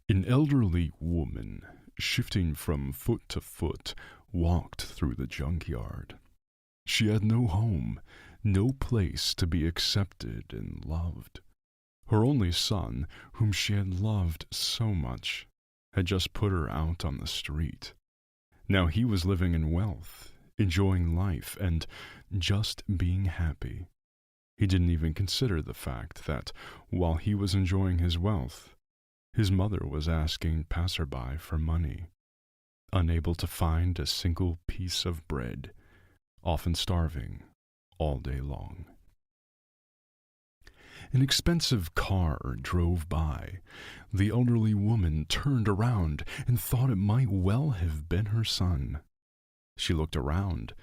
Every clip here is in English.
An elderly woman, shifting from foot to foot, walked through the junkyard. She had no home, no place to be accepted and loved. Her only son, whom she had loved so much, had just put her out on the street. Now he was living in wealth, enjoying life, and just being happy. He didn't even consider the fact that, while he was enjoying his wealth, his mother was asking passersby for money, unable to find a single piece of bread, often starving all day long. An expensive car drove by. The elderly woman turned around and thought it might well have been her son. She looked around,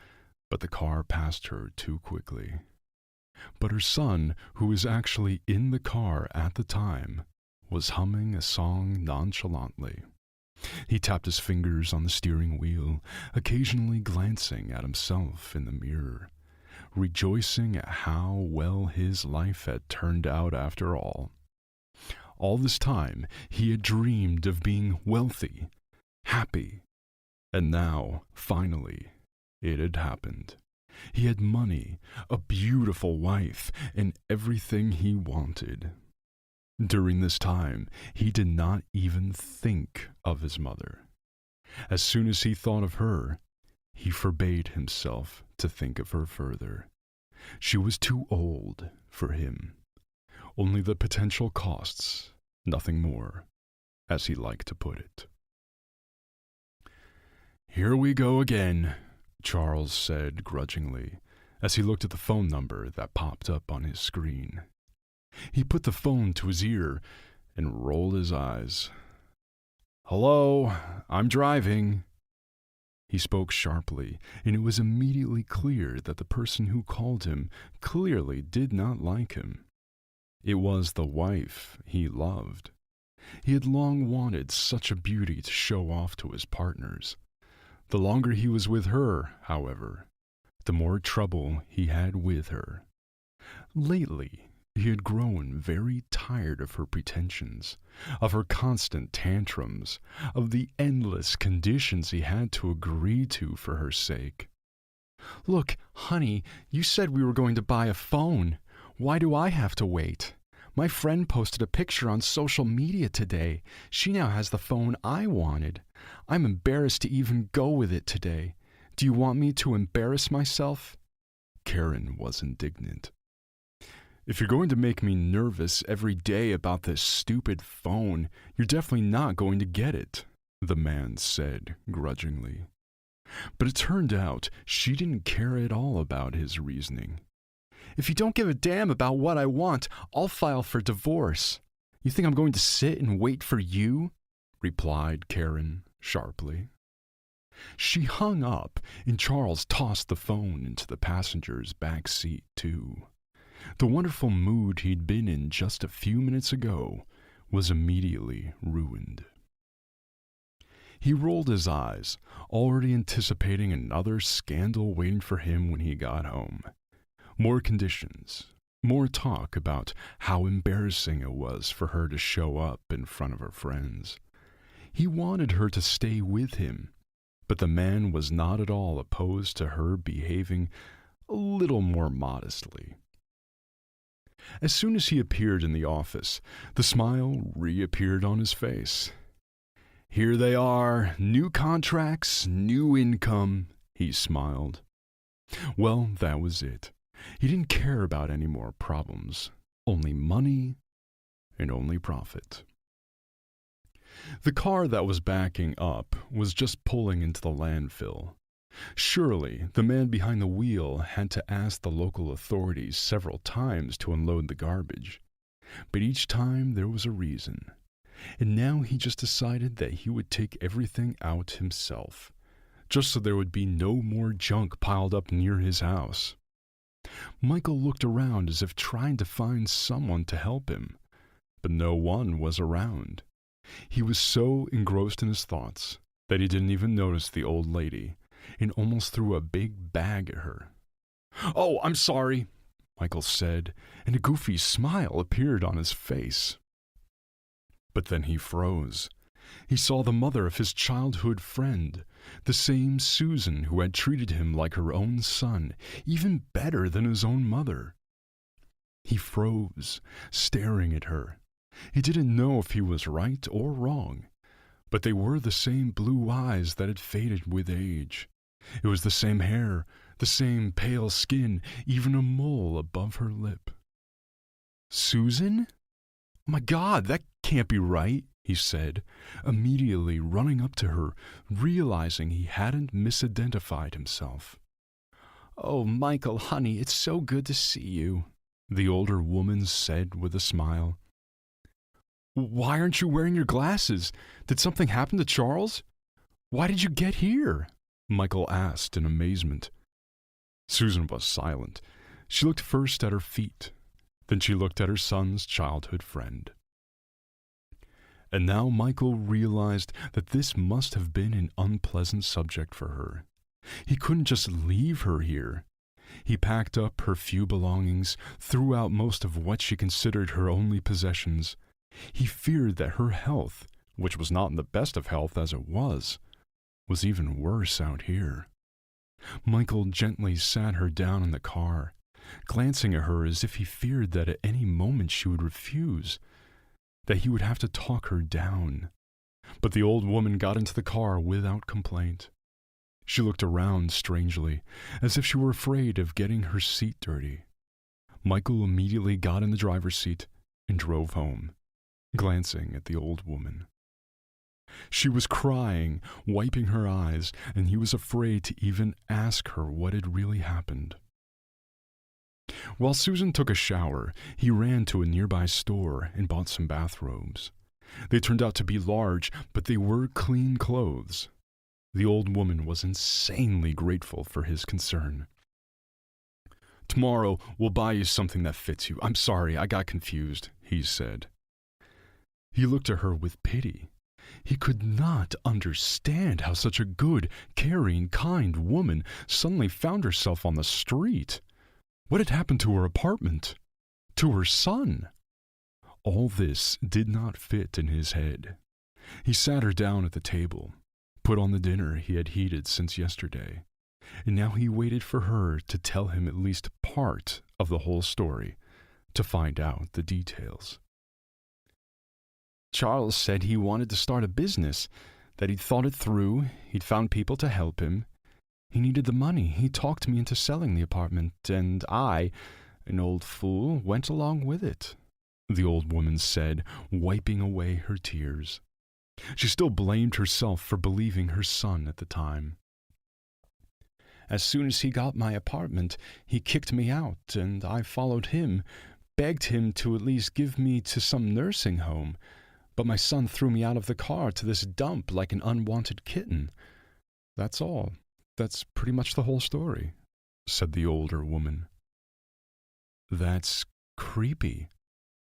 but the car passed her too quickly. But her son, who was actually in the car at the time, was humming a song nonchalantly. He tapped his fingers on the steering wheel, occasionally glancing at himself in the mirror, rejoicing at how well his life had turned out after all. All this time, he had dreamed of being wealthy, happy, and now, finally, it had happened. He had money, a beautiful wife, and everything he wanted. During this time, he did not even think of his mother. As soon as he thought of her, he forbade himself to think of her further. She was too old for him. Only the potential costs, nothing more, as he liked to put it. "Here we go again," Charles said grudgingly, as he looked at the phone number that popped up on his screen. He put the phone to his ear and rolled his eyes. "Hello, I'm driving." He spoke sharply, and it was immediately clear that the person who called him clearly did not like him. It was the wife he loved. He had long wanted such a beauty to show off to his partners. The longer he was with her, however, the more trouble he had with her. Lately, he had grown very tired of her pretensions, of her constant tantrums, of the endless conditions he had to agree to for her sake. "Look, honey, you said we were going to buy a phone. Why do I have to wait? My friend posted a picture on social media today. She now has the phone I wanted. I'm embarrassed to even go with it today. Do you want me to embarrass myself?" Karen was indignant. "If you're going to make me nervous every day about this stupid phone, you're definitely not going to get it," the man said grudgingly. But it turned out she didn't care at all about his reasoning. "If you don't give a damn about what I want, I'll file for divorce. You think I'm going to sit and wait for you?" replied Karen sharply. She hung up, and Charles tossed the phone into the passenger's back seat, too. The wonderful mood he'd been in just a few minutes ago was immediately ruined. He rolled his eyes, already anticipating another scandal waiting for him when he got home. More conditions, more talk about how embarrassing it was for her to show up in front of her friends. He wanted her to stay with him, but the man was not at all opposed to her behaving a little more modestly. As soon as he appeared in the office, the smile reappeared on his face. "Here they are, new contracts, new income," he smiled. Well, that was it. He didn't care about any more problems, only money and only profit. The car that was backing up was just pulling into the landfill. Surely, the man behind the wheel had to ask the local authorities several times to unload the garbage. But each time there was a reason. And now he just decided that he would take everything out himself, just so there would be no more junk piled up near his house. Michael looked around as if trying to find someone to help him, but no one was around. He was so engrossed in his thoughts that he didn't even notice the old lady, and almost threw a big bag at her. "Oh, I'm sorry," Michael said, and a goofy smile appeared on his face. But then he froze. He saw the mother of his childhood friend, the same Susan who had treated him like her own son, even better than his own mother. He froze, staring at her. He didn't know if he was right or wrong, but they were the same blue eyes that had faded with age. It was the same hair, the same pale skin, even a mole above her lip. Susan? Oh my God, that can't be right, he said, immediately running up to her, realizing he hadn't misidentified himself. Oh, Michael, honey, it's so good to see you, the older woman said with a smile. Why aren't you wearing your glasses? Did something happen to Charles? Why did you get here? Michael asked in amazement. Susan was silent. She looked first at her feet. Then she looked at her son's childhood friend. And now Michael realized that this must have been an unpleasant subject for her. He couldn't just leave her here. He packed up her few belongings, threw out most of what she considered her only possessions. He feared that her health, which was not in the best of health as it was even worse out here. Michael gently sat her down in the car, glancing at her as if he feared that at any moment she would refuse, that he would have to talk her down. But the old woman got into the car without complaint. She looked around strangely, as if she were afraid of getting her seat dirty. Michael immediately got in the driver's seat and drove home, glancing at the old woman. She was crying, wiping her eyes, and he was afraid to even ask her what had really happened. While Susan took a shower, he ran to a nearby store and bought some bathrobes. They turned out to be large, but they were clean clothes. The old woman was insanely grateful for his concern. Tomorrow, we'll buy you something that fits you. I'm sorry, I got confused, he said. He looked at her with pity. He could not understand how such a good, caring, kind woman suddenly found herself on the street. What had happened to her apartment? To her son? All this did not fit in his head. He sat her down at the table, put on the dinner he had heated since yesterday, and now he waited for her to tell him at least part of the whole story, to find out the details. Charles said he wanted to start a business, that he'd thought it through, he'd found people to help him. He needed the money. He talked me into selling the apartment, and I, an old fool, went along with it, the old woman said, wiping away her tears. She still blamed herself for believing her son at the time. As soon as he got my apartment, he kicked me out, and I followed him, begged him to at least give me to some nursing home. But my son threw me out of the car to this dump like an unwanted kitten. That's all. That's pretty much the whole story, said the older woman. That's creepy.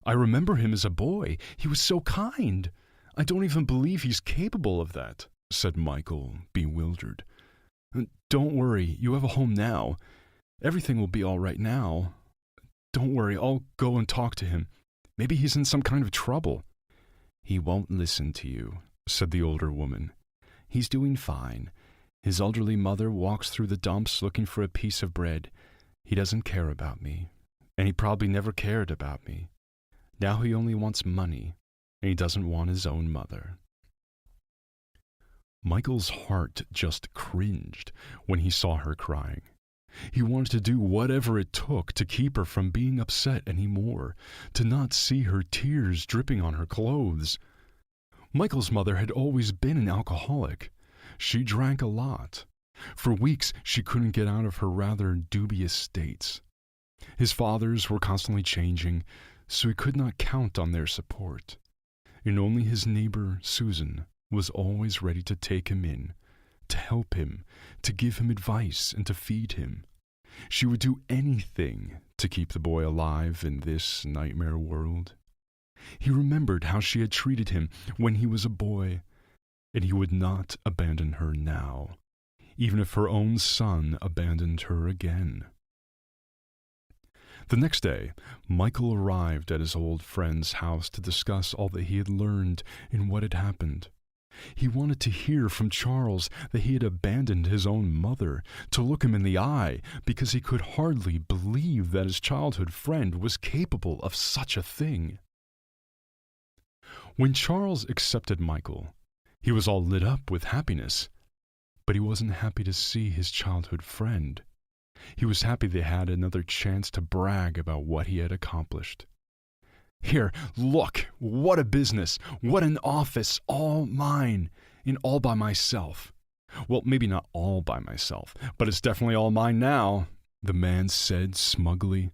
I remember him as a boy. He was so kind. I don't even believe he's capable of that, said Michael, bewildered. Don't worry, you have a home now. Everything will be all right now. Don't worry, I'll go and talk to him. Maybe he's in some kind of trouble. He won't listen to you, said the older woman. He's doing fine. His elderly mother walks through the dumps looking for a piece of bread. He doesn't care about me, and he probably never cared about me. Now he only wants money, and he doesn't want his own mother. Michael's heart just cringed when he saw her crying. He wanted to do whatever it took to keep her from being upset anymore, to not see her tears dripping on her clothes. Michael's mother had always been an alcoholic. She drank a lot. For weeks, she couldn't get out of her rather dubious states. His fathers were constantly changing, so he could not count on their support. And only his neighbor, Susan, was always ready to take him in, to help him, to give him advice, and to feed him. She would do anything to keep the boy alive in this nightmare world. He remembered how she had treated him when he was a boy, and he would not abandon her now, even if her own son abandoned her again. The next day, Michael arrived at his old friend's house to discuss all that he had learned and what had happened. He wanted to hear from Charles that he had abandoned his own mother, to look him in the eye, because he could hardly believe that his childhood friend was capable of such a thing. When Charles accepted Michael, he was all lit up with happiness, but he wasn't happy to see his childhood friend. He was happy they had another chance to brag about what he had accomplished. "Here, look, what a business, what an office, all mine, and all by myself. Well, maybe not all by myself, but it's definitely all mine now," the man said smugly.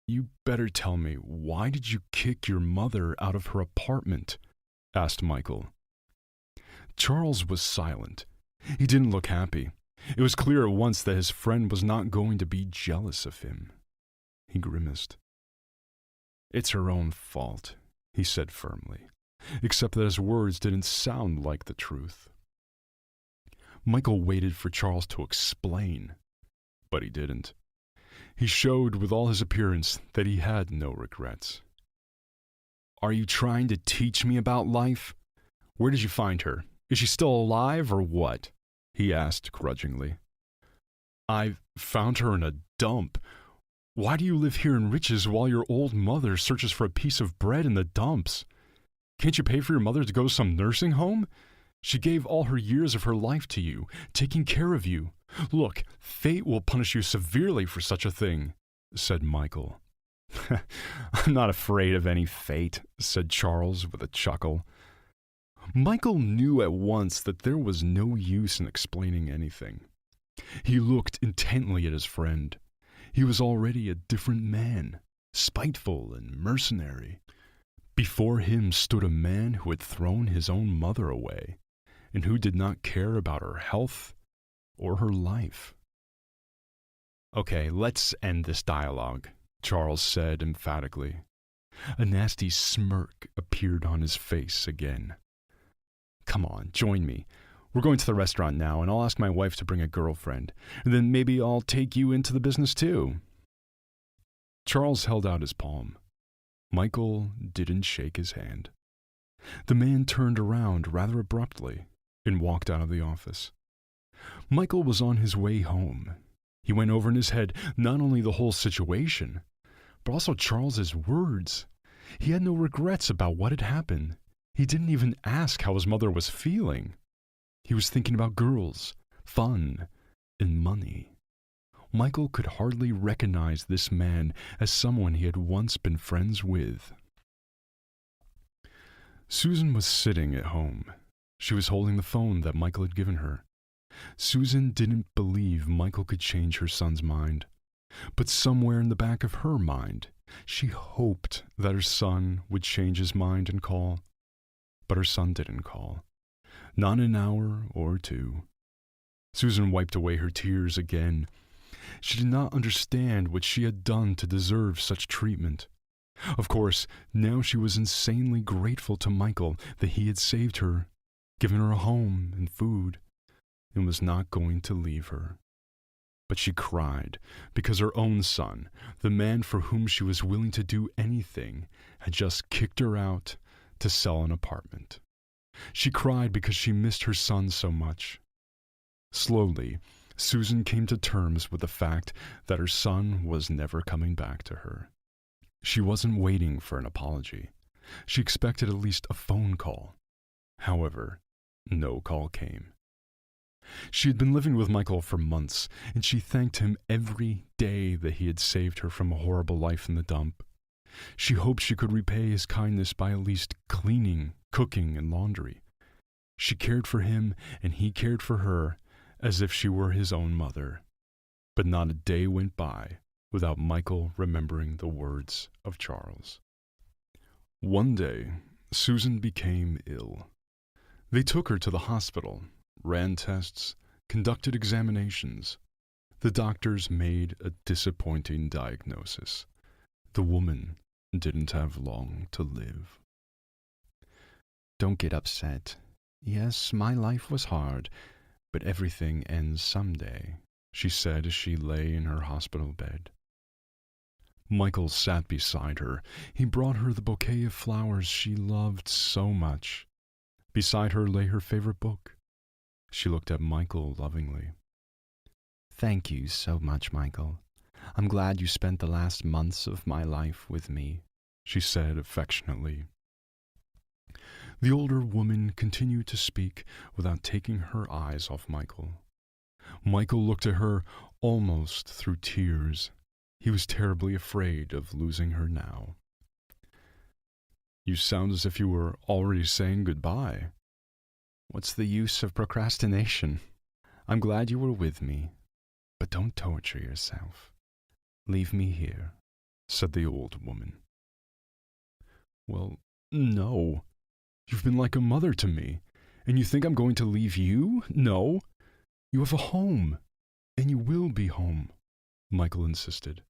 "You better tell me, why did you kick your mother out of her apartment?" asked Michael. Charles was silent. He didn't look happy. It was clear at once that his friend was not going to be jealous of him. He grimaced. "It's her own fault," he said firmly, except that his words didn't sound like the truth. Michael waited for Charles to explain, but he didn't. He showed with all his appearance that he had no regrets. "Are you trying to teach me about life? Where did you find her? Is she still alive or what?" he asked grudgingly. "I found her in a dump. Why do you live here in riches while your old mother searches for a piece of bread in the dumps? Can't you pay for your mother to go to some nursing home? She gave all her years of her life to you, taking care of you. Look, fate will punish you severely for such a thing," said Michael. "I'm not afraid of any fate," said Charles with a chuckle. Michael knew at once that there was no use in explaining anything. He looked intently at his friend. He was already a different man, spiteful and mercenary. Before him stood a man who had thrown his own mother away, and who did not care about her health or her life. "Okay, let's end this dialogue," Charles said emphatically. A nasty smirk appeared on his face again. "Come on, join me. We're going to the restaurant now, and I'll ask my wife to bring a girlfriend. And then maybe I'll take you into the business too." Charles held out his palm. Michael didn't shake his hand. The man turned around rather abruptly and walked out of the office. Michael was on his way home. He went over in his head not only the whole situation, but also Charles's words. He had no regrets about what had happened. He didn't even ask how his mother was feeling. He was thinking about girls, fun, and money. Michael could hardly recognize this man as someone he had once been friends with. Susan was sitting at home. She was holding the phone that Michael had given her. Susan didn't believe Michael could change her son's mind. But somewhere in the back of her mind, she hoped that her son would change his mind and call. But her son didn't call. Not an hour or two. Susan wiped away her tears again. She did not understand what she had done to deserve such treatment. Of course, now she was insanely grateful to Michael that he had saved her, given her a home and food, and was not going to leave her. But she cried because her own son, the man for whom she was willing to do anything, had just kicked her out to sell an apartment. She cried because she missed her son so much. Slowly, Susan came to terms with the fact that her son was never coming back to her. She wasn't waiting for an apology. She expected at least a phone call. However, no call came. She had been living with Michael for months, and she thanked him every day that he had saved her from a horrible life in the dump. She hoped she could repay his kindness by at least cleaning, cooking, and laundry. She cared for him, and he cared for her, as if she were his own mother. But not a day went by without Michael remembering the words of Charles. One day, Susan became ill. They took her to the hospital, ran tests, conducted examinations. The doctors made a disappointing diagnosis. The woman didn't have long to live. "Don't get upset. Yes, my life was hard, but everything ends someday," she said as she lay in her hospital bed. Michael sat beside her. He brought her the bouquet of flowers she loved so much. Beside her lay her favorite book. She looked at Michael lovingly. "Thank you so much, Michael. I'm glad you spent the last months of my life with me," she said affectionately. The older woman continued to speak without taking her eyes off Michael. Michael looked at her almost through tears. He was terribly afraid of losing her now. "You sound as if you were already saying goodbye." "What's the use of procrastination? I'm glad you were with me, but don't torture yourself. Leave me here," said the old woman. "Well, no. You've been like a mother to me, and you think I'm going to leave you? No. You have a home, and you will be home," Michael insisted.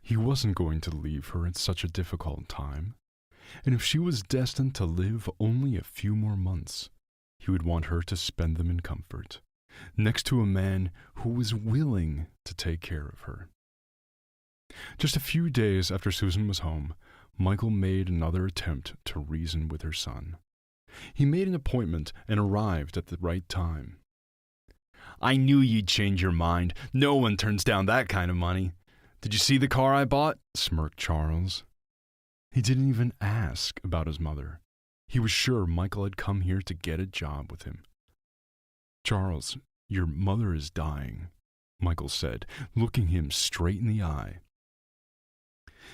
He wasn't going to leave her at such a difficult time, and if she was destined to live only a few more months, he would want her to spend them in comfort, next to a man who was willing to take care of her. Just a few days after Susan was home, Michael made another attempt to reason with her son. He made an appointment and arrived at the right time. "I knew you'd change your mind. No one turns down that kind of money. Did you see the car I bought?" smirked Charles. He didn't even ask about his mother. He was sure Michael had come here to get a job with him. "Charles, your mother is dying," Michael said, looking him straight in the eye.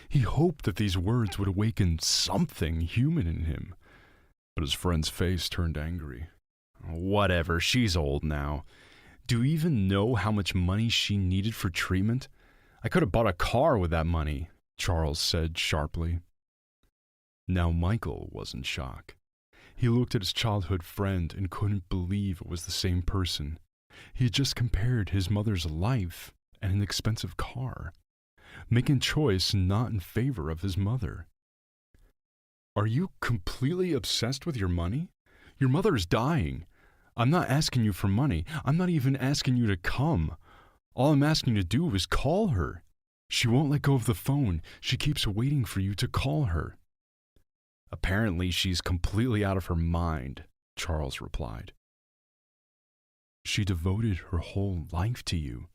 He hoped that these words would awaken something human in him, but his friend's face turned angry. "Whatever, she's old now. Do you even know how much money she needed for treatment? I could have bought a car with that money," Charles said sharply. Now Michael was in shock. He looked at his childhood friend and couldn't believe it was the same person. He had just compared his mother's life and an expensive car, making a choice not in favor of his mother. "Are you completely obsessed with your money? Your mother is dying. I'm not asking you for money. I'm not even asking you to come. All I'm asking you to do is call her. She won't let go of the phone. She keeps waiting for you to call her." "Apparently she's completely out of her mind," Charles replied. "She devoted her whole life to you.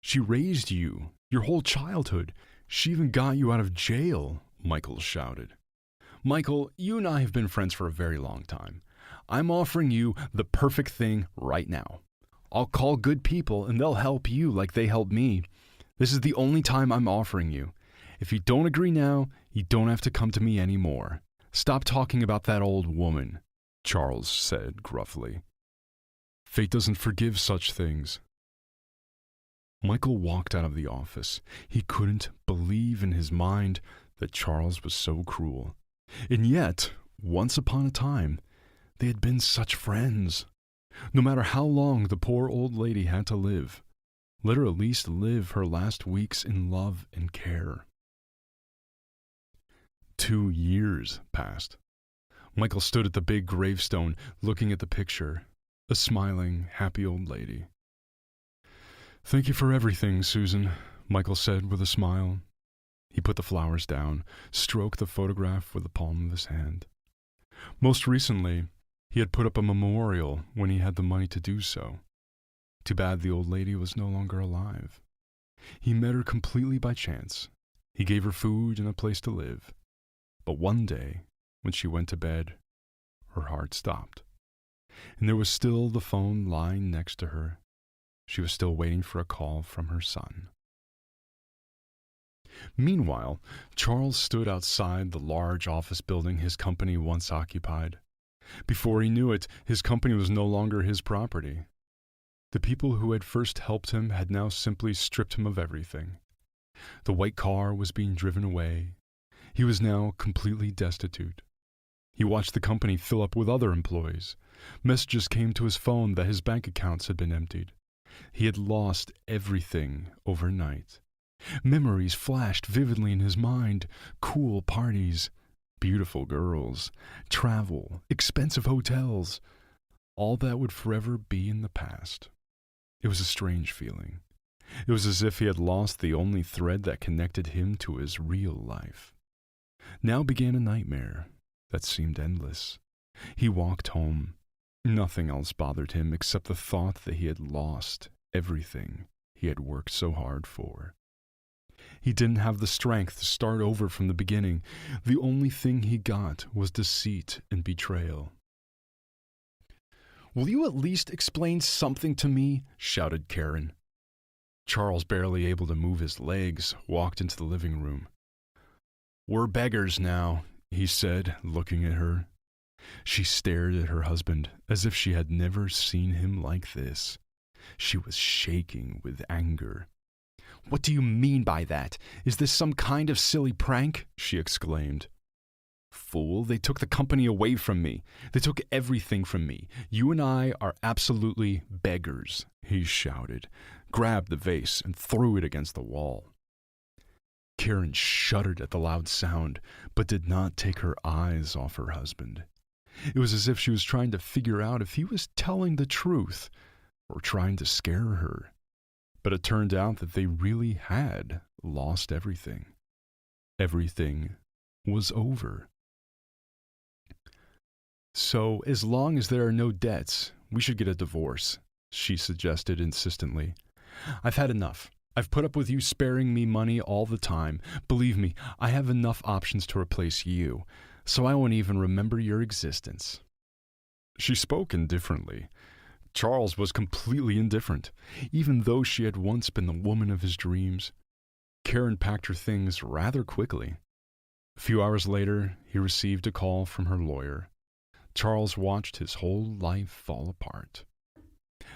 She raised you, your whole childhood. She even got you out of jail," Michael shouted. "Michael, you and I have been friends for a very long time. I'm offering you the perfect thing right now. I'll call good people and they'll help you like they helped me. This is the only time I'm offering you. If you don't agree now, you don't have to come to me anymore. Stop talking about that old woman," Charles said gruffly. "Fate doesn't forgive such things." Michael walked out of the office. He couldn't believe in his mind that Charles was so cruel. And yet, once upon a time, they had been such friends. No matter how long the poor old lady had to live, let her at least live her last weeks in love and care. 2 years passed. Michael stood at the big gravestone looking at the picture, a smiling, happy old lady. "Thank you for everything, Susan," Michael said with a smile. He put the flowers down, stroked the photograph with the palm of his hand. Most recently, he had put up a memorial when he had the money to do so. Too bad the old lady was no longer alive. He met her completely by chance. He gave her food and a place to live. But one day, when she went to bed, her heart stopped. And there was still the phone lying next to her. She was still waiting for a call from her son. Meanwhile, Charles stood outside the large office building his company once occupied. Before he knew it, his company was no longer his property. The people who had first helped him had now simply stripped him of everything. The white car was being driven away. He was now completely destitute. He watched the company fill up with other employees. Messages came to his phone that his bank accounts had been emptied. He had lost everything overnight. Memories flashed vividly in his mind: cool parties, beautiful girls, travel, expensive hotels. All that would forever be in the past. It was a strange feeling. It was as if he had lost the only thread that connected him to his real life. Now began a nightmare that seemed endless. He walked home. Nothing else bothered him except the thought that he had lost everything he had worked so hard for. He didn't have the strength to start over from the beginning. The only thing he got was deceit and betrayal. "Will you at least explain something to me?" shouted Karen. Charles, barely able to move his legs, walked into the living room. "We're beggars now," he said, looking at her. She stared at her husband as if she had never seen him like this. She was shaking with anger. "What do you mean by that? Is this some kind of silly prank?" she exclaimed. "Fool, they took the company away from me. They took everything from me. You and I are absolutely beggars," he shouted, grabbed the vase and threw it against the wall. Karen shuddered at the loud sound, but did not take her eyes off her husband. It was as if she was trying to figure out if he was telling the truth or trying to scare her. But it turned out that they really had lost everything. Everything was over. "So, as long as there are no debts, we should get a divorce," she suggested insistently. "I've had enough. I've put up with you sparing me money all the time. Believe me, I have enough options to replace you, so I won't even remember your existence." She spoke indifferently. Charles was completely indifferent, even though she had once been the woman of his dreams. Karen packed her things rather quickly. A few hours later, he received a call from her lawyer. Charles watched his whole life fall apart.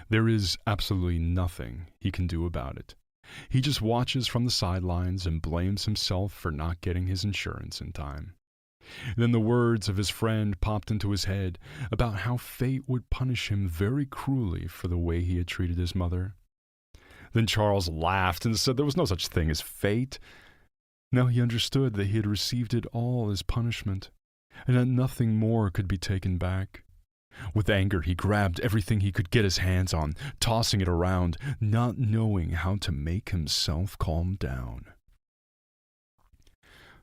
There is absolutely nothing he can do about it. He just watches from the sidelines and blames himself for not getting his insurance in time. Then the words of his friend popped into his head about how fate would punish him very cruelly for the way he had treated his mother. Then Charles laughed and said there was no such thing as fate. Now he understood that he had received it all as punishment, and that nothing more could be taken back. With anger, he grabbed everything he could get his hands on, tossing it around, not knowing how to make himself calm down.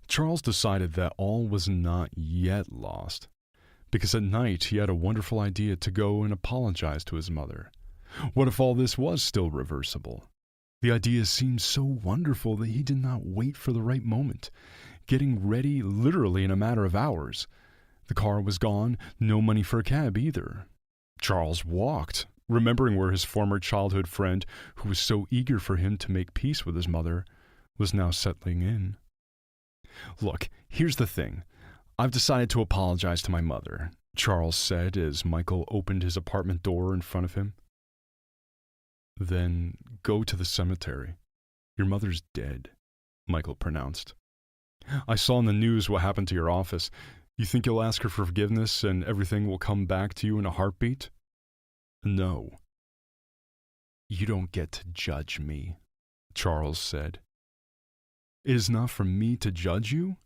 Charles decided that all was not yet lost, because at night he had a wonderful idea to go and apologize to his mother. What if all this was still reversible? The idea seemed so wonderful that he did not wait for the right moment, getting ready literally in a matter of hours. The car was gone, no money for a cab either. Charles walked, remembering where his former childhood friend, who was so eager for him to make peace with his mother, was now settling in. "Look, here's the thing. I've decided to apologize to my mother," Charles said as Michael opened his apartment door in front of him. "Then go to the cemetery. Your mother's dead," Michael pronounced. "I saw in the news what happened to your office. You think you'll ask her for forgiveness and everything will come back to you in a heartbeat? No. You don't get to judge me," Charles said. "It is not for me to judge you?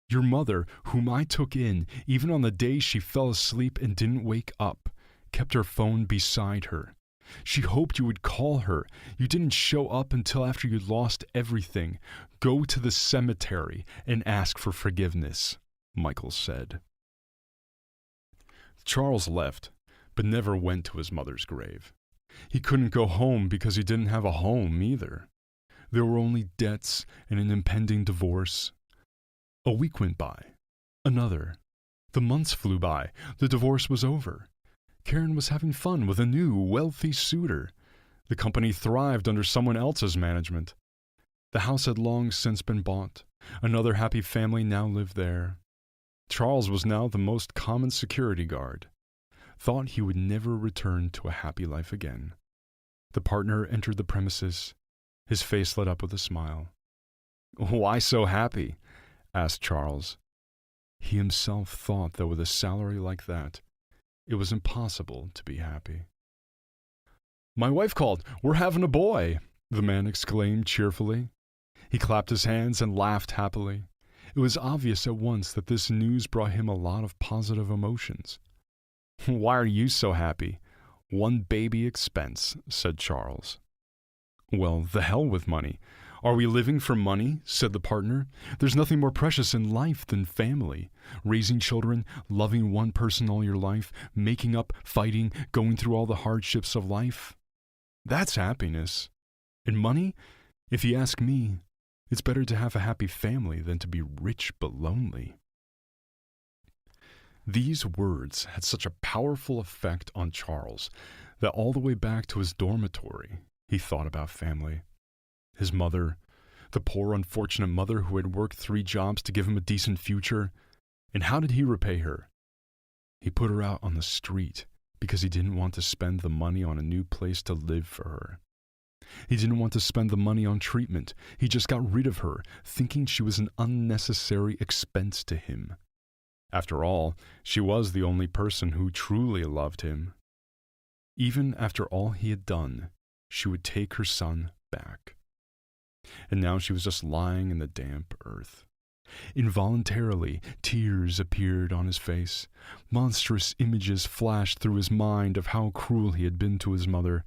Your mother, whom I took in, even on the day she fell asleep and didn't wake up, kept her phone beside her. She hoped you would call her. You didn't show up until after you'd lost everything. Go to the cemetery and ask for forgiveness," Michael said. Charles left, but never went to his mother's grave. He couldn't go home because he didn't have a home either. There were only debts and an impending divorce. A week went by. Another. The months flew by. The divorce was over. Karen was having fun with a new, wealthy suitor. The company thrived under someone else's management. The house had long since been bought. Another happy family now lived there. Charles was now the most common security guard. Thought he would never return to a happy life again. The partner entered the premises. His face lit up with a smile. "Why so happy?" asked Charles. He himself thought that with a salary like that, it was impossible to be happy. "My wife called. We're having a boy," the man exclaimed cheerfully. He clapped his hands and laughed happily. It was obvious at once that this news brought him a lot of positive emotions. "Why are you so happy?" "One baby expense," said Charles. Well, the hell with money. Are we living for money? Said the partner. There's nothing more precious in life than family. Raising children, loving one person all your life, making up, fighting, going through all the hardships of life. That's happiness. And money? If you ask me, it's better to have a happy family than to be rich but lonely. These words had such a powerful effect on Charles that all the way back to his dormitory, he thought about family. His mother, the poor unfortunate mother who had worked 3 jobs to give him a decent future. And how did he repay her? He put her out on the street because he didn't want to spend the money on a new place to live for her. He didn't want to spend the money on treatment. He just got rid of her, thinking she was an unnecessary expense to him. After all, she was the only person who truly loved him. Even after all he had done, she would take her son back. And now she was just lying in the damp earth. Involuntarily, tears appeared on his face. Monstrous images flashed through his mind of how cruel he had been to his mother.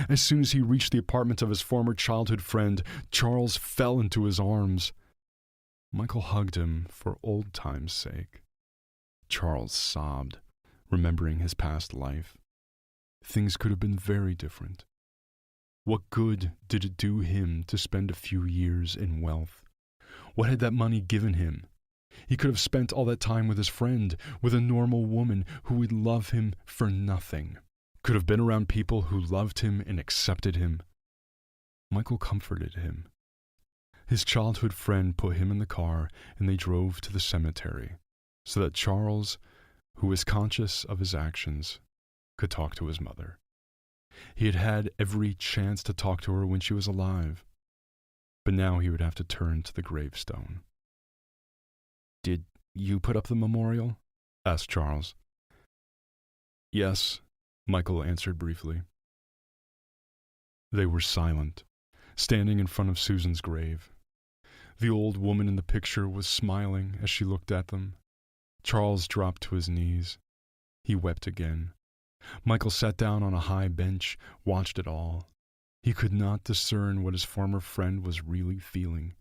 As soon as he reached the apartment of his former childhood friend, Charles fell into his arms. Michael hugged him for old time's sake. Charles sobbed, remembering his past life. Things could have been very different. What good did it do him to spend a few years in wealth? What had that money given him? He could have spent all that time with his friend, with a normal woman who would love him for nothing. Could have been around people who loved him and accepted him. Michael comforted him. His childhood friend put him in the car and they drove to the cemetery so that Charles, who was conscious of his actions, could talk to his mother. He had had every chance to talk to her when she was alive, but now he would have to turn to the gravestone. "Did you put up the memorial?" asked Charles. "Yes," Michael answered briefly. They were silent, standing in front of Susan's grave. The old woman in the picture was smiling as she looked at them. Charles dropped to his knees. He wept again. Michael sat down on a high bench, watched it all. He could not discern what his former friend was really feeling.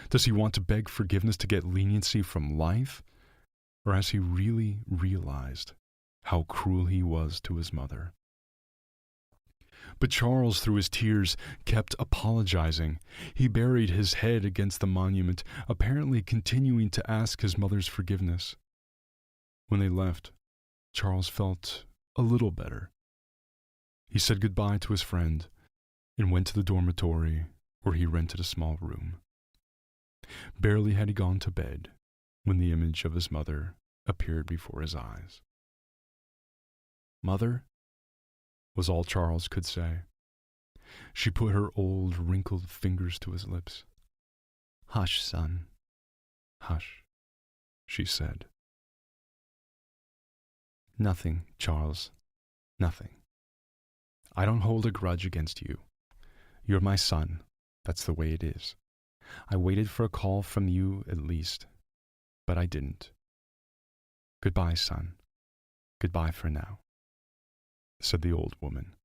Does he want to beg forgiveness to get leniency from life? Or has he really realized how cruel he was to his mother? But Charles, through his tears, kept apologizing. He buried his head against the monument, apparently continuing to ask his mother's forgiveness. When they left, Charles felt a little better. He said goodbye to his friend and went to the dormitory where he rented a small room. Barely had he gone to bed when the image of his mother appeared before his eyes. "Mother?" was all Charles could say. She put her old, wrinkled fingers to his lips. "Hush, son. Hush," she said. "Nothing, Charles. Nothing. I don't hold a grudge against you. You're my son. That's the way it is. I waited for a call from you at least, but I didn't. Goodbye, son. Goodbye for now," said the old woman.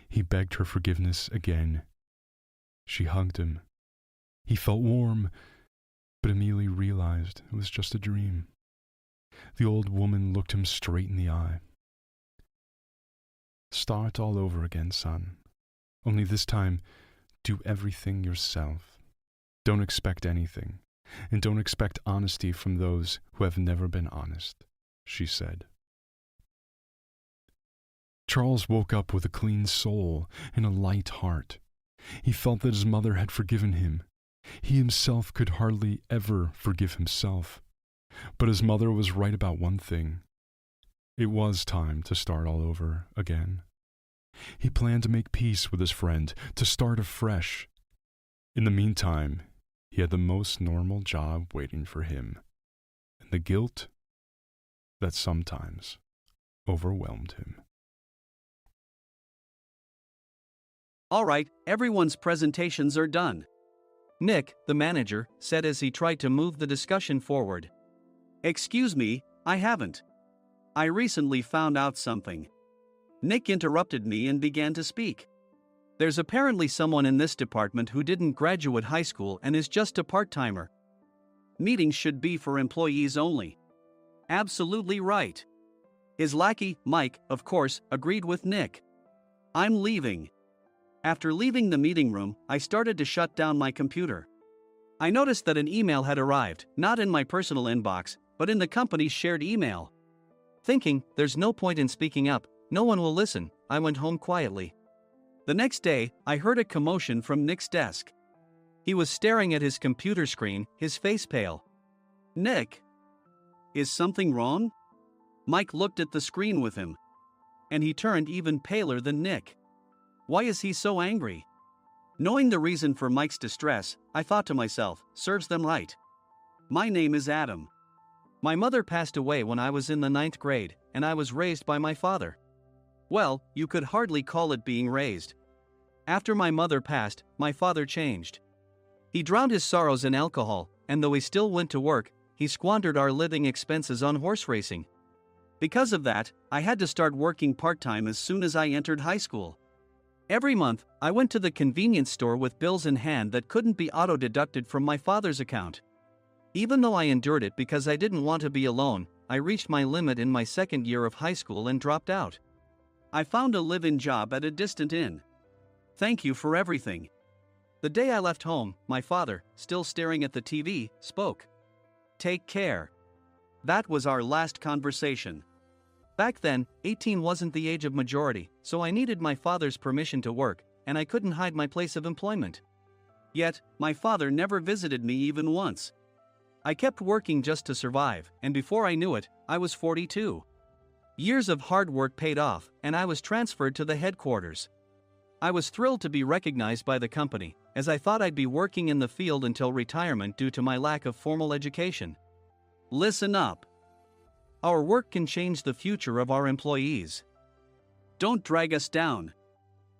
He begged her forgiveness again. She hugged him. He felt warm, but immediately realized it was just a dream. The old woman looked him straight in the eye. "Start all over again, son. Only this time, do everything yourself. Don't expect anything, and don't expect honesty from those who have never been honest," she said. Charles woke up with a clean soul and a light heart. He felt that his mother had forgiven him. He himself could hardly ever forgive himself. But his mother was right about one thing. It was time to start all over again. He planned to make peace with his friend, to start afresh. In the meantime, he had the most normal job waiting for him, and the guilt that sometimes overwhelmed him. All right, everyone's presentations are done. Nick, the manager, said as he tried to move the discussion forward. "Excuse me, I haven't. I recently found out something." Nick interrupted me and began to speak. There's apparently someone in this department who didn't graduate high school and is just a part-timer. Meetings should be for employees only. Absolutely right. His lackey, Mike, of course, agreed with Nick. I'm leaving. After leaving the meeting room, I started to shut down my computer. I noticed that an email had arrived, not in my personal inbox, but in the company's shared email. Thinking, there's no point in speaking up, no one will listen, I went home quietly. The next day, I heard a commotion from Nick's desk. He was staring at his computer screen, his face pale. Nick! Is something wrong? Mike looked at the screen with him. And he turned even paler than Nick. Why is he so angry? Knowing the reason for Mike's distress, I thought to myself, serves them right. My name is Adam. My mother passed away when I was in the 9th grade, and I was raised by my father. Well, you could hardly call it being raised. After my mother passed, my father changed. He drowned his sorrows in alcohol, and though he still went to work, he squandered our living expenses on horse racing. Because of that, I had to start working part-time as soon as I entered high school. Every month, I went to the convenience store with bills in hand that couldn't be auto-deducted from my father's account. Even though I endured it because I didn't want to be alone, I reached my limit in my 2nd year of high school and dropped out. I found a live-in job at a distant inn. Thank you for everything. The day I left home, my father, still staring at the TV, spoke. Take care. That was our last conversation. Back then, 18 wasn't the age of majority, so I needed my father's permission to work, and I couldn't hide my place of employment. Yet, my father never visited me even once. I kept working just to survive, and before I knew it, I was 42. Years of hard work paid off, and I was transferred to the headquarters. I was thrilled to be recognized by the company, as I thought I'd be working in the field until retirement due to my lack of formal education. Listen up. Our work can change the future of our employees. Don't drag us down.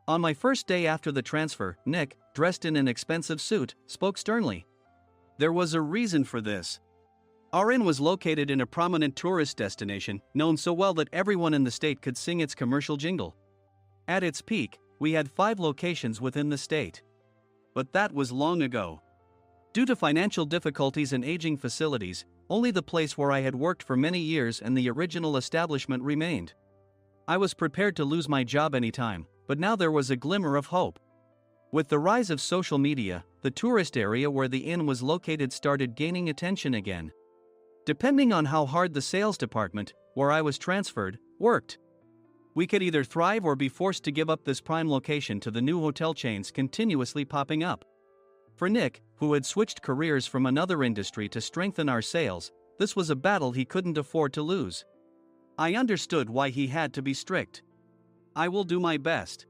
On my first day after the transfer, Nick, dressed in an expensive suit, spoke sternly. There was a reason for this. Our inn was located in a prominent tourist destination, known so well that everyone in the state could sing its commercial jingle. At its peak, we had 5 locations within the state. But that was long ago. Due to financial difficulties and aging facilities, only the place where I had worked for many years and the original establishment remained. I was prepared to lose my job anytime, but now there was a glimmer of hope. With the rise of social media, the tourist area where the inn was located started gaining attention again. Depending on how hard the sales department, where I was transferred, worked, we could either thrive or be forced to give up this prime location to the new hotel chains continuously popping up. For Nick, who had switched careers from another industry to strengthen our sales, this was a battle he couldn't afford to lose. I understood why he had to be strict. I will do my best.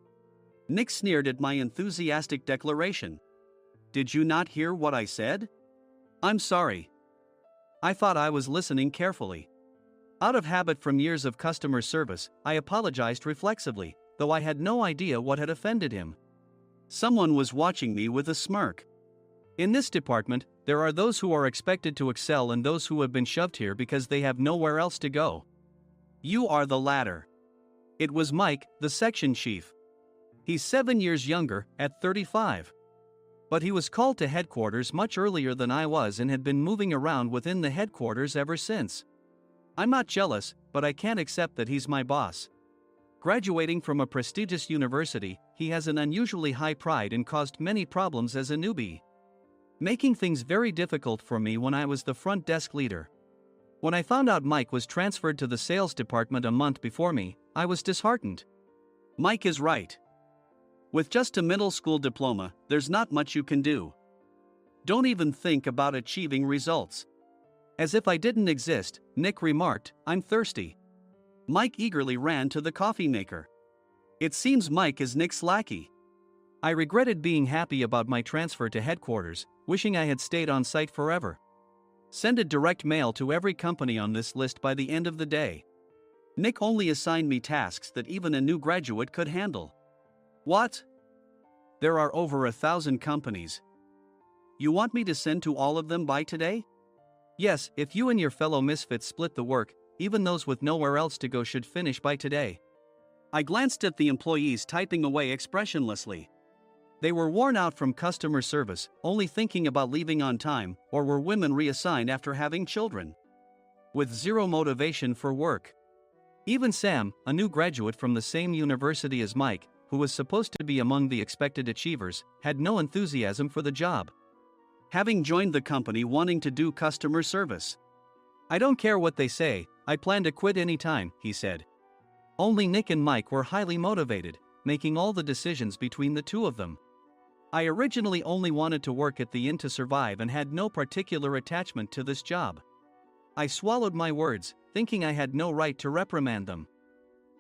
Nick sneered at my enthusiastic declaration. Did you not hear what I said? I'm sorry. I thought I was listening carefully. Out of habit from years of customer service, I apologized reflexively, though I had no idea what had offended him. Someone was watching me with a smirk. In this department, there are those who are expected to excel and those who have been shoved here because they have nowhere else to go. You are the latter. It was Mike, the section chief. He's 7 years younger, at 35. But he was called to headquarters much earlier than I was and had been moving around within the headquarters ever since. I'm not jealous, but I can't accept that he's my boss. Graduating from a prestigious university, he has an unusually high pride and caused many problems as a newbie, making things very difficult for me when I was the front desk leader. When I found out Mike was transferred to the sales department a month before me, I was disheartened. Mike is right. With just a middle school diploma, there's not much you can do. Don't even think about achieving results. As if I didn't exist, Nick remarked, I'm thirsty. Mike eagerly ran to the coffee maker. It seems Mike is Nick's lackey. I regretted being happy about my transfer to headquarters, wishing I had stayed on site forever. Send a direct mail to every company on this list by the end of the day. Nick only assigned me tasks that even a new graduate could handle. What? There are over 1,000 companies. You want me to send to all of them by today? Yes, if you and your fellow misfits split the work, even those with nowhere else to go should finish by today. I glanced at the employees typing away expressionlessly. They were worn out from customer service, only thinking about leaving on time, or were women reassigned after having children. With zero motivation for work. Even Sam, a new graduate from the same university as Mike, who was supposed to be among the expected achievers, had no enthusiasm for the job. Having joined the company wanting to do customer service. "I don't care what they say, I plan to quit anytime," he said. Only Nick and Mike were highly motivated, making all the decisions between the two of them. I originally only wanted to work at the inn to survive and had no particular attachment to this job. I swallowed my words, thinking I had no right to reprimand them.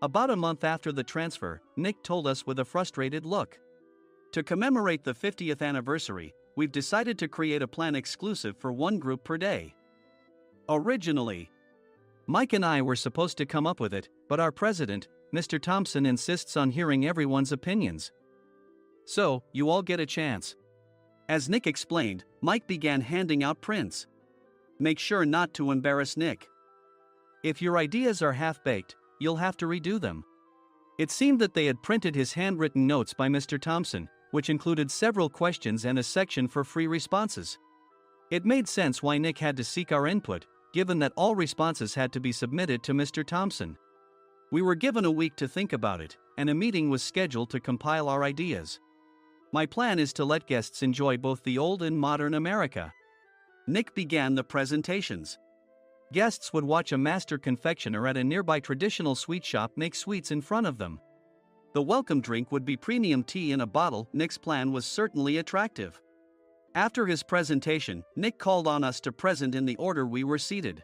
About a month after the transfer, Nick told us with a frustrated look. "To commemorate the 50th anniversary, we've decided to create a plan exclusive for one group per day. Originally, Mike and I were supposed to come up with it, but our president, Mr. Thompson, insists on hearing everyone's opinions. So, you all get a chance." As Nick explained, Mike began handing out prints. Make sure not to embarrass Nick. If your ideas are half-baked, you'll have to redo them. It seemed that they had printed his handwritten notes by Mr. Thompson, which included several questions and a section for free responses. It made sense why Nick had to seek our input, given that all responses had to be submitted to Mr. Thompson. We were given a week to think about it, and a meeting was scheduled to compile our ideas. My plan is to let guests enjoy both the old and modern America. Nick began the presentations. Guests would watch a master confectioner at a nearby traditional sweet shop make sweets in front of them. The welcome drink would be premium tea in a bottle. Nick's plan was certainly attractive. After his presentation, Nick called on us to present in the order we were seated.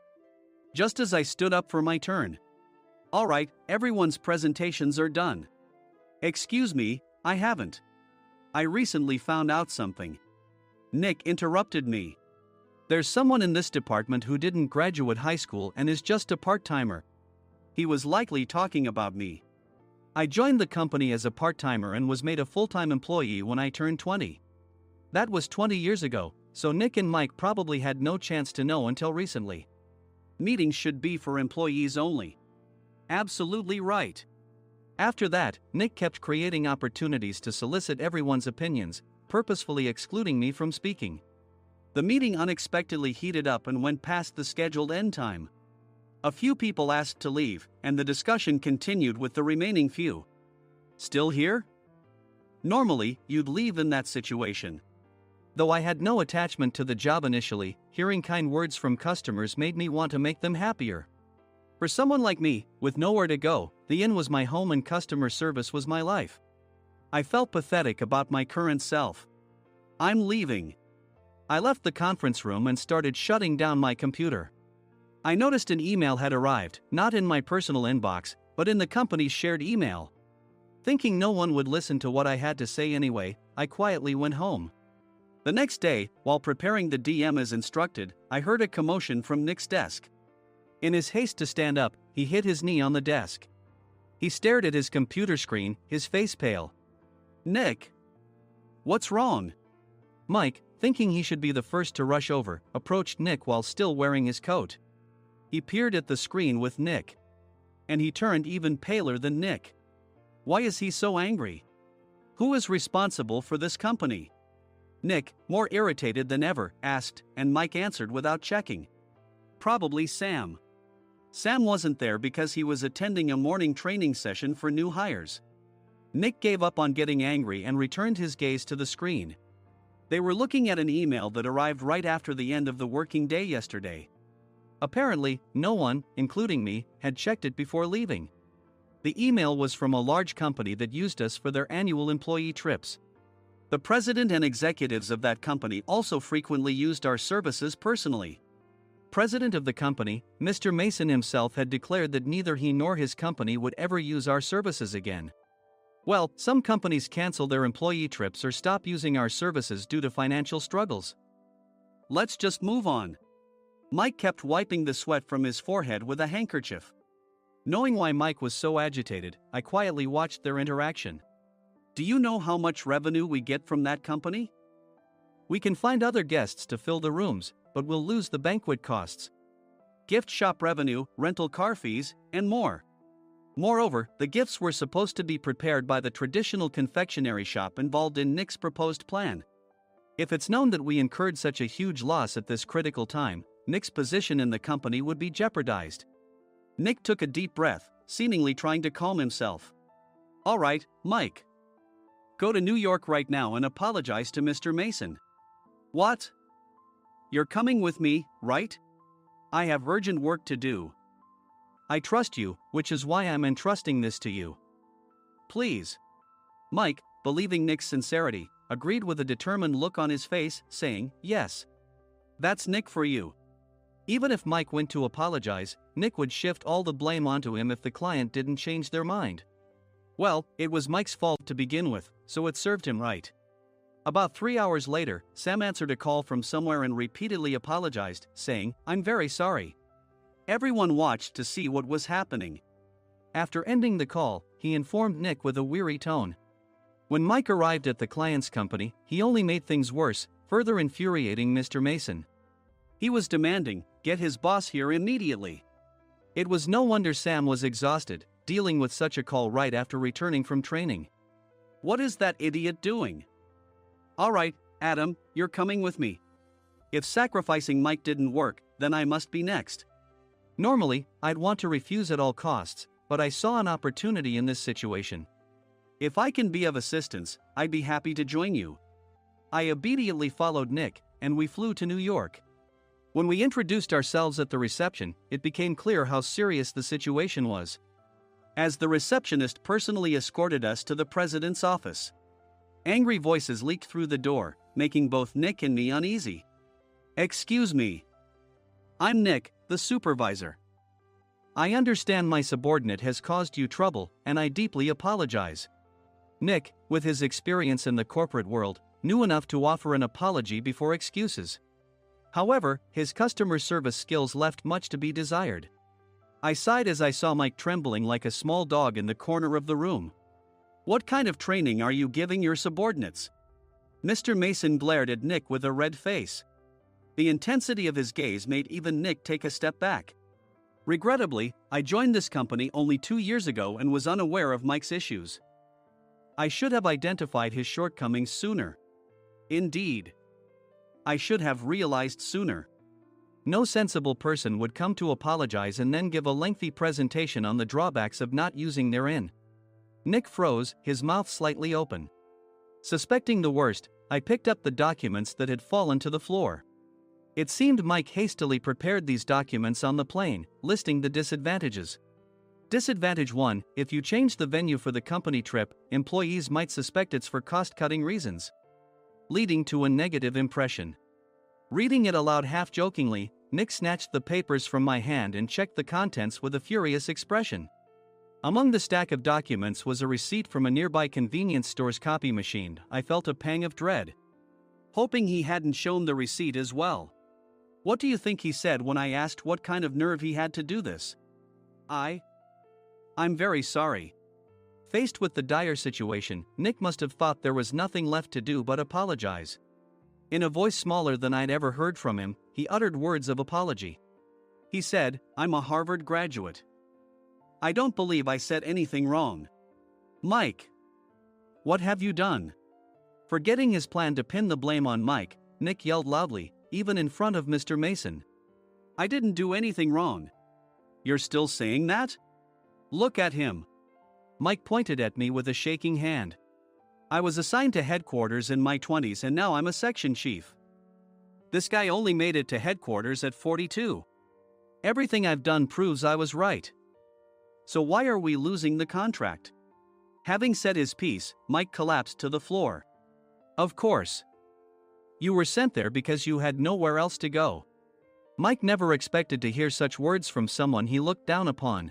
Just as I stood up for my turn. "All right, everyone's presentations are done." "Excuse me, I haven't. I recently found out something." Nick interrupted me. "There's someone in this department who didn't graduate high school and is just a part-timer." He was likely talking about me. I joined the company as a part-timer and was made a full-time employee when I turned 20. That was 20 years ago, so Nick and Mike probably had no chance to know until recently. Meetings should be for employees only. Absolutely right. After that, Nick kept creating opportunities to solicit everyone's opinions, purposefully excluding me from speaking. The meeting unexpectedly heated up and went past the scheduled end time. A few people asked to leave, and the discussion continued with the remaining few. "Still here?" Normally, you'd leave in that situation. Though I had no attachment to the job initially, hearing kind words from customers made me want to make them happier. For someone like me, with nowhere to go, the inn was my home and customer service was my life. I felt pathetic about my current self. "I'm leaving." I left the conference room and started shutting down my computer. I noticed an email had arrived, not in my personal inbox, but in the company's shared email. Thinking no one would listen to what I had to say anyway, I quietly went home. The next day, while preparing the DM as instructed, I heard a commotion from Nick's desk. In his haste to stand up, he hit his knee on the desk. He stared at his computer screen, his face pale. "Nick, what's wrong?" Mike, thinking he should be the first to rush over, approached Nick while still wearing his coat. He peered at the screen with Nick. And he turned even paler than Nick. Why is he so angry? Who is responsible for this company? Nick, more irritated than ever, asked, and Mike answered without checking. Probably Sam. Sam wasn't there because he was attending a morning training session for new hires. Nick gave up on getting angry and returned his gaze to the screen. They were looking at an email that arrived right after the end of the working day yesterday. Apparently, no one, including me, had checked it before leaving. The email was from a large company that used us for their annual employee trips. The president and executives of that company also frequently used our services personally. President of the company, Mr. Mason himself, had declared that neither he nor his company would ever use our services again. Well, some companies cancel their employee trips or stop using our services due to financial struggles. Let's just move on. Mike kept wiping the sweat from his forehead with a handkerchief. Knowing why Mike was so agitated, I quietly watched their interaction. Do you know how much revenue we get from that company? We can find other guests to fill the rooms, but we'll lose the banquet costs, gift shop revenue, rental car fees, and more. Moreover, the gifts were supposed to be prepared by the traditional confectionery shop involved in Nick's proposed plan. If it's known that we incurred such a huge loss at this critical time, Nick's position in the company would be jeopardized. Nick took a deep breath, seemingly trying to calm himself. All right, Mike. Go to New York right now and apologize to Mr. Mason. What? You're coming with me, right? I have urgent work to do. I trust you, which is why I'm entrusting this to you. Please. Mike, believing Nick's sincerity, agreed with a determined look on his face, saying, yes. That's Nick for you. Even if Mike went to apologize, Nick would shift all the blame onto him if the client didn't change their mind. Well, it was Mike's fault to begin with, so it served him right. About 3 hours later, Sam answered a call from somewhere and repeatedly apologized, saying, I'm very sorry. Everyone watched to see what was happening. After ending the call, he informed Nick with a weary tone. When Mike arrived at the client's company, he only made things worse, further infuriating Mr. Mason. He was demanding, get his boss here immediately. It was no wonder Sam was exhausted, dealing with such a call right after returning from training. What is that idiot doing? All right, Adam, you're coming with me. If sacrificing Mike didn't work, then I must be next. Normally, I'd want to refuse at all costs, but I saw an opportunity in this situation. If I can be of assistance, I'd be happy to join you. I immediately followed Nick, and we flew to New York. When we introduced ourselves at the reception, it became clear how serious the situation was. As the receptionist personally escorted us to the president's office. Angry voices leaked through the door, making both Nick and me uneasy. Excuse me. I'm Nick, the supervisor. I understand my subordinate has caused you trouble, and I deeply apologize. Nick, with his experience in the corporate world, knew enough to offer an apology before excuses. However, his customer service skills left much to be desired. I sighed as I saw Mike trembling like a small dog in the corner of the room. What kind of training are you giving your subordinates? Mr. Mason glared at Nick with a red face. The intensity of his gaze made even Nick take a step back. Regrettably, I joined this company only 2 years ago and was unaware of Mike's issues. I should have identified his shortcomings sooner. Indeed. I should have realized sooner. No sensible person would come to apologize and then give a lengthy presentation on the drawbacks of not using their in. Nick froze, his mouth slightly open. Suspecting the worst, I picked up the documents that had fallen to the floor. It seemed Mike hastily prepared these documents on the plane, listing the disadvantages. Disadvantage 1: if you change the venue for the company trip, employees might suspect it's for cost-cutting reasons, leading to a negative impression. Reading it aloud half-jokingly, Nick snatched the papers from my hand and checked the contents with a furious expression. Among the stack of documents was a receipt from a nearby convenience store's copy machine. I felt a pang of dread, hoping he hadn't shown the receipt as well. What do you think he said when I asked what kind of nerve he had to do this? I'm very sorry. Faced with the dire situation, Nick must have thought there was nothing left to do but apologize. In a voice smaller than I'd ever heard from him, he uttered words of apology. He said, I'm a Harvard graduate. I don't believe I said anything wrong. Mike, what have you done? Forgetting his plan to pin the blame on Mike, Nick yelled loudly, even in front of Mr. Mason. I didn't do anything wrong. You're still saying that? Look at him. Mike pointed at me with a shaking hand. I was assigned to headquarters in my 20s and now I'm a section chief. This guy only made it to headquarters at 42. Everything I've done proves I was right. So why are we losing the contract? Having said his piece, Mike collapsed to the floor. Of course. You were sent there because you had nowhere else to go. Mike never expected to hear such words from someone he looked down upon.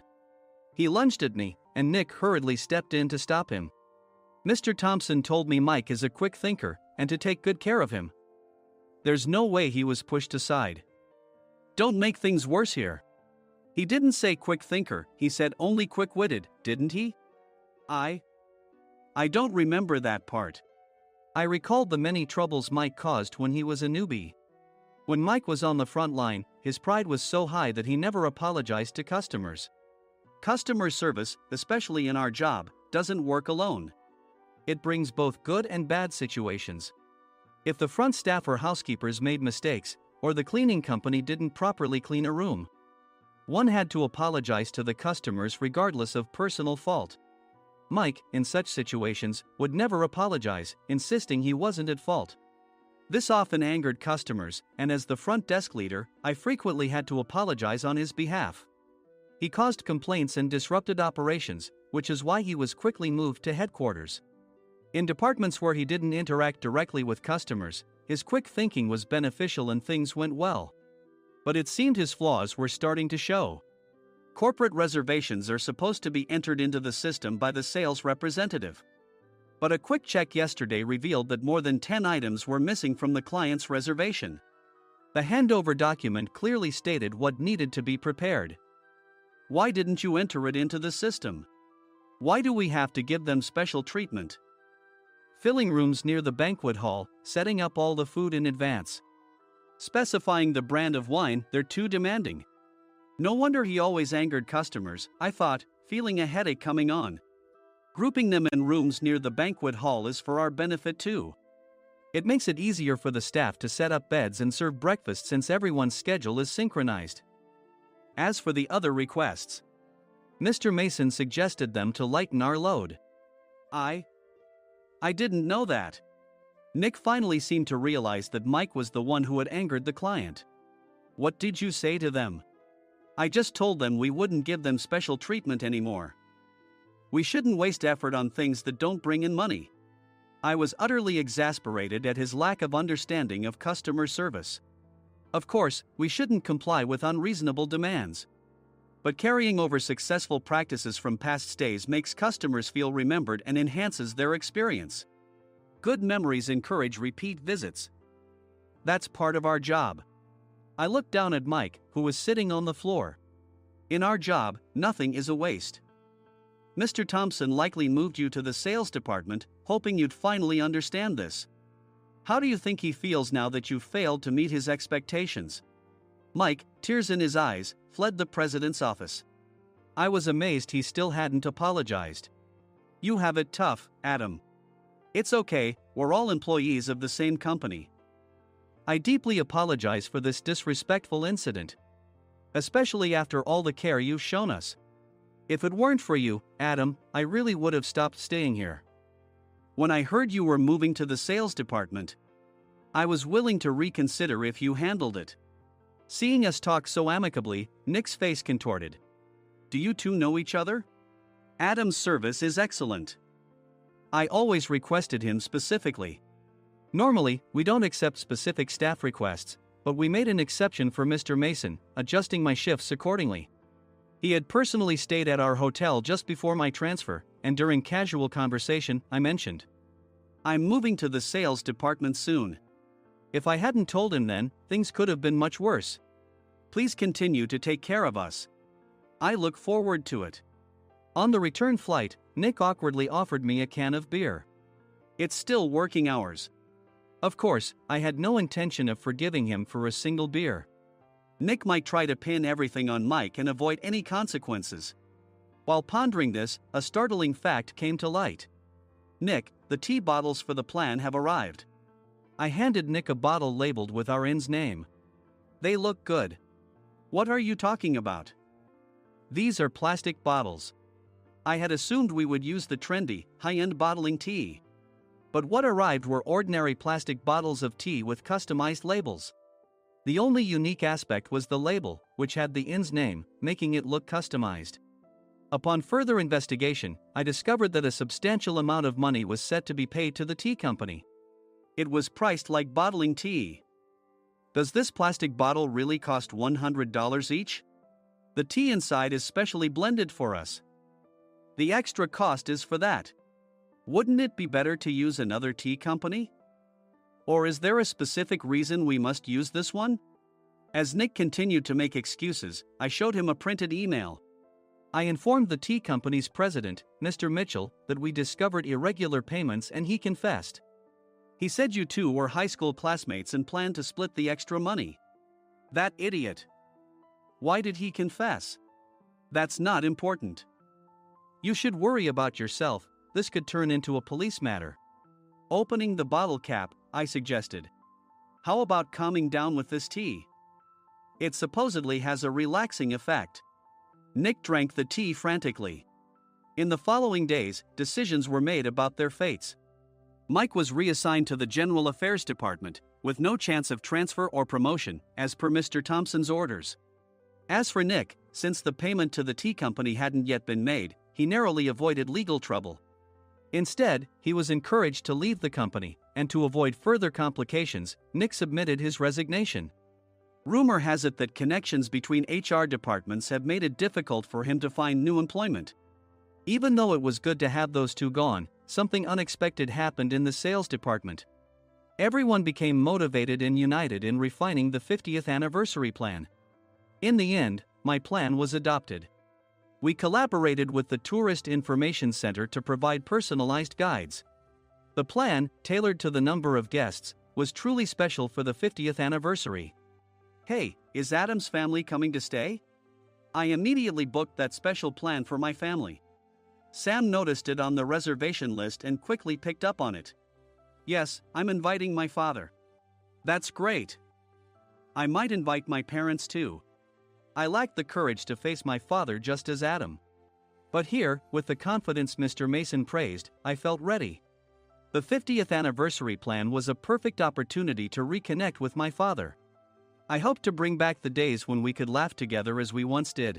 He lunged at me, and Nick hurriedly stepped in to stop him. Mr. Thompson told me Mike is a quick thinker, and to take good care of him. There's no way he was pushed aside. Don't make things worse here. He didn't say quick thinker, he said only quick-witted, didn't he? I don't remember that part. I recalled the many troubles Mike caused when he was a newbie. When Mike was on the front line, his pride was so high that he never apologized to customers. Customer service, especially in our job, doesn't work alone. It brings both good and bad situations. If the front staff or housekeepers made mistakes, or the cleaning company didn't properly clean a room, one had to apologize to the customers regardless of personal fault. Mike, in such situations, would never apologize, insisting he wasn't at fault. This often angered customers, and as the front desk leader, I frequently had to apologize on his behalf. He caused complaints and disrupted operations, which is why he was quickly moved to headquarters. In departments where he didn't interact directly with customers, his quick thinking was beneficial and things went well. But it seemed his flaws were starting to show. Corporate reservations are supposed to be entered into the system by the sales representative. But a quick check yesterday revealed that more than 10 items were missing from the client's reservation. The handover document clearly stated what needed to be prepared. Why didn't you enter it into the system? Why do we have to give them special treatment? Filling rooms near the banquet hall, setting up all the food in advance. Specifying the brand of wine, they're too demanding. No wonder he always angered customers, I thought, feeling a headache coming on. Grouping them in rooms near the banquet hall is for our benefit too. It makes it easier for the staff to set up beds and serve breakfast since everyone's schedule is synchronized. As for the other requests, Mr. Mason suggested them to lighten our load. I didn't know that. Nick finally seemed to realize that Mike was the one who had angered the client. What did you say to them? I just told them we wouldn't give them special treatment anymore. We shouldn't waste effort on things that don't bring in money. I was utterly exasperated at his lack of understanding of customer service. Of course, we shouldn't comply with unreasonable demands. But carrying over successful practices from past stays makes customers feel remembered and enhances their experience. Good memories encourage repeat visits. That's part of our job. I looked down at Mike, who was sitting on the floor. In our job, nothing is a waste. Mr. Thompson likely moved you to the sales department, hoping you'd finally understand this. How do you think he feels now that you failed to meet his expectations? Mike, tears in his eyes, fled the president's office. I was amazed he still hadn't apologized. You have it tough, Adam. It's okay, we're all employees of the same company. I deeply apologize for this disrespectful incident. Especially after all the care you've shown us. If it weren't for you, Adam, I really would have stopped staying here. When I heard you were moving to the sales department, I was willing to reconsider if you handled it. Seeing us talk so amicably, Nick's face contorted. Do you two know each other? Adam's service is excellent. I always requested him specifically. Normally, we don't accept specific staff requests, but we made an exception for Mr. Mason, adjusting my shifts accordingly. He had personally stayed at our hotel just before my transfer, and during casual conversation, I mentioned, I'm moving to the sales department soon. If I hadn't told him then, things could have been much worse. Please continue to take care of us. I look forward to it. On the return flight, Nick awkwardly offered me a can of beer. It's still working hours. Of course, I had no intention of forgiving him for a single beer. Nick might try to pin everything on Mike and avoid any consequences. While pondering this, a startling fact came to light. Nick, the tea bottles for the plan have arrived. I handed Nick a bottle labeled with our inn's name. They look good. What are you talking about? These are plastic bottles. I had assumed we would use the trendy, high-end bottling tea. But what arrived were ordinary plastic bottles of tea with customized labels. The only unique aspect was the label, which had the inn's name, making it look customized. Upon further investigation, I discovered that a substantial amount of money was set to be paid to the tea company. It was priced like bottling tea. Does this plastic bottle really cost $100 each? The tea inside is specially blended for us. The extra cost is for that. Wouldn't it be better to use another tea company? Or is there a specific reason we must use this one? As Nick continued to make excuses, I showed him a printed email. I informed the tea company's president, Mr. Mitchell, that we discovered irregular payments and he confessed. He said you two were high school classmates and planned to split the extra money. That idiot. Why did he confess? That's not important. You should worry about yourself, this could turn into a police matter. Opening the bottle cap, I suggested. How about calming down with this tea? It supposedly has a relaxing effect. Nick drank the tea frantically. In the following days, decisions were made about their fates. Mike was reassigned to the General Affairs Department, with no chance of transfer or promotion, as per Mr. Thompson's orders. As for Nick, since the payment to the tea company hadn't yet been made, he narrowly avoided legal trouble. Instead, he was encouraged to leave the company, and to avoid further complications, Nick submitted his resignation. Rumor has it that connections between HR departments have made it difficult for him to find new employment. Even though it was good to have those two gone, something unexpected happened in the sales department. Everyone became motivated and united in refining the 50th anniversary plan. In the end, my plan was adopted. We collaborated with the Tourist Information Center to provide personalized guides. The plan, tailored to the number of guests, was truly special for the 50th anniversary. Hey, is Adam's family coming to stay? I immediately booked that special plan for my family. Sam noticed it on the reservation list and quickly picked up on it. Yes, I'm inviting my father. That's great. I might invite my parents too. I lacked the courage to face my father just as Adam. But here, with the confidence Mr. Mason praised, I felt ready. The 50th anniversary plan was a perfect opportunity to reconnect with my father. I hoped to bring back the days when we could laugh together as we once did.